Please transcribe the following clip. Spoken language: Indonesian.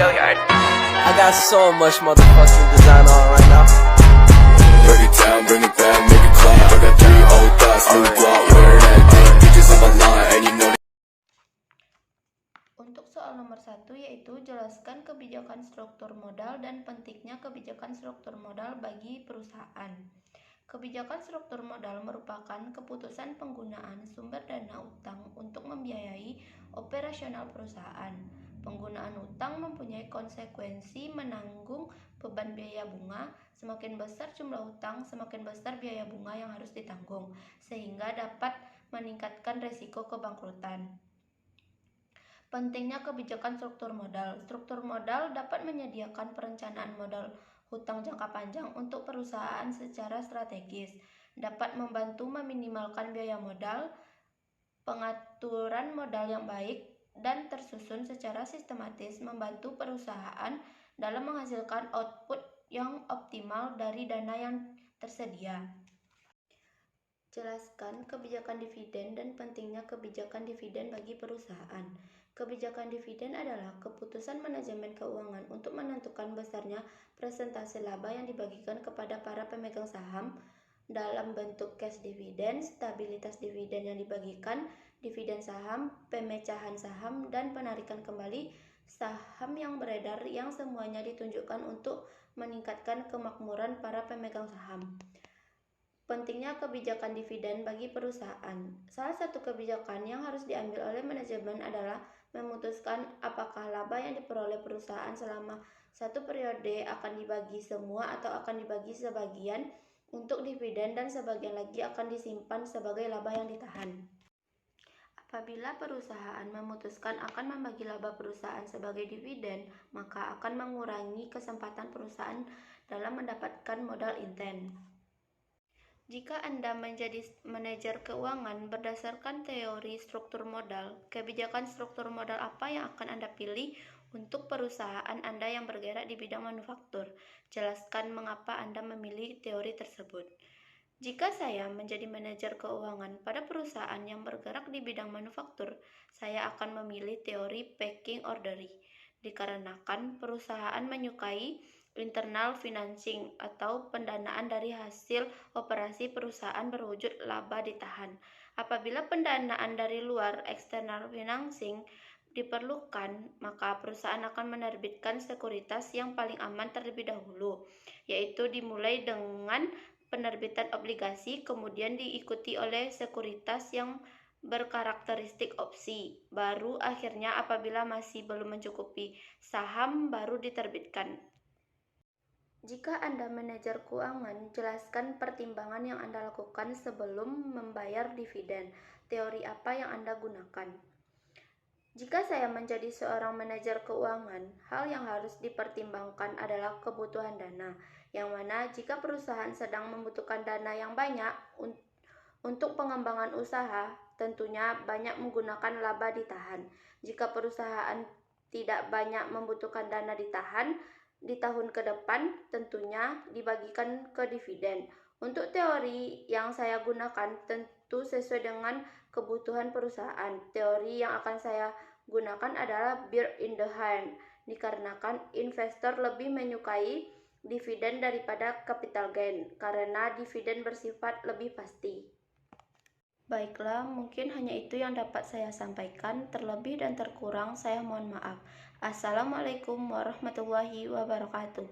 I got so much motherfucking design on right now. Break it down, bring it back, make it clap. I got 3 old thoughts, new block, wear that thing. Bitches on my line, and you know. Untuk soal nomor 1 yaitu jelaskan kebijakan struktur modal dan pentingnya kebijakan struktur modal bagi perusahaan. Kebijakan struktur modal merupakan keputusan penggunaan sumber dana utang untuk membiayai operasional perusahaan. Penggunaan utang mempunyai konsekuensi menanggung beban biaya bunga. Semakin besar jumlah utang, semakin besar biaya bunga yang harus ditanggung, sehingga dapat meningkatkan resiko kebangkrutan. Pentingnya kebijakan struktur modal. Struktur modal dapat menyediakan perencanaan modal hutang jangka panjang untuk perusahaan secara strategis, dapat membantu meminimalkan biaya modal, pengaturan modal yang baik dan tersusun secara sistematis membantu perusahaan dalam menghasilkan output yang optimal dari dana yang tersedia. Jelaskan kebijakan dividen dan pentingnya kebijakan dividen bagi perusahaan. Kebijakan dividen adalah keputusan manajemen keuangan untuk menentukan besarnya persentase laba yang dibagikan kepada para pemegang saham dalam bentuk cash dividend, stabilitas dividen yang dibagikan, dividen saham, pemecahan saham, dan penarikan kembali saham yang beredar yang semuanya ditunjukkan untuk meningkatkan kemakmuran para pemegang saham. Pentingnya kebijakan dividen bagi perusahaan. Salah satu kebijakan yang harus diambil oleh manajemen adalah memutuskan apakah laba yang diperoleh perusahaan selama satu periode akan dibagi semua atau akan dibagi sebagian untuk dividen dan sebagian lagi akan disimpan sebagai laba yang ditahan. Apabila perusahaan memutuskan akan membagi laba perusahaan sebagai dividen, maka akan mengurangi kesempatan perusahaan dalam mendapatkan modal inten. Jika Anda menjadi manajer keuangan berdasarkan teori struktur modal, kebijakan struktur modal apa yang akan Anda pilih untuk perusahaan Anda yang bergerak di bidang manufaktur? Jelaskan mengapa Anda memilih teori tersebut. Jika saya menjadi manajer keuangan pada perusahaan yang bergerak di bidang manufaktur, saya akan memilih teori packing orderly, dikarenakan perusahaan menyukai internal financing atau pendanaan dari hasil operasi perusahaan berwujud laba ditahan. Apabila pendanaan dari luar external financing diperlukan, maka perusahaan akan menerbitkan sekuritas yang paling aman terlebih dahulu, yaitu dimulai dengan penerbitan obligasi, kemudian diikuti oleh sekuritas yang berkarakteristik opsi, baru akhirnya apabila masih belum mencukupi, saham baru diterbitkan. Jika Anda manajer keuangan, jelaskan pertimbangan yang Anda lakukan sebelum membayar dividen. Teori apa yang Anda gunakan? Jika saya menjadi seorang manajer keuangan, hal yang harus dipertimbangkan adalah kebutuhan dana, yang mana jika perusahaan sedang membutuhkan dana yang banyak untuk pengembangan usaha, tentunya banyak menggunakan laba ditahan. Jika perusahaan tidak banyak membutuhkan dana ditahan, di tahun ke depan tentunya dibagikan ke dividen. Untuk teori yang saya gunakan tentu sesuai dengan kebutuhan perusahaan. Teori yang akan saya gunakan adalah bird in the hand, dikarenakan investor lebih menyukai dividen daripada capital gain, karena dividen bersifat lebih pasti. Baiklah, mungkin hanya itu yang dapat saya sampaikan. Terlebih dan terkurang saya mohon maaf. Assalamualaikum warahmatullahi wabarakatuh.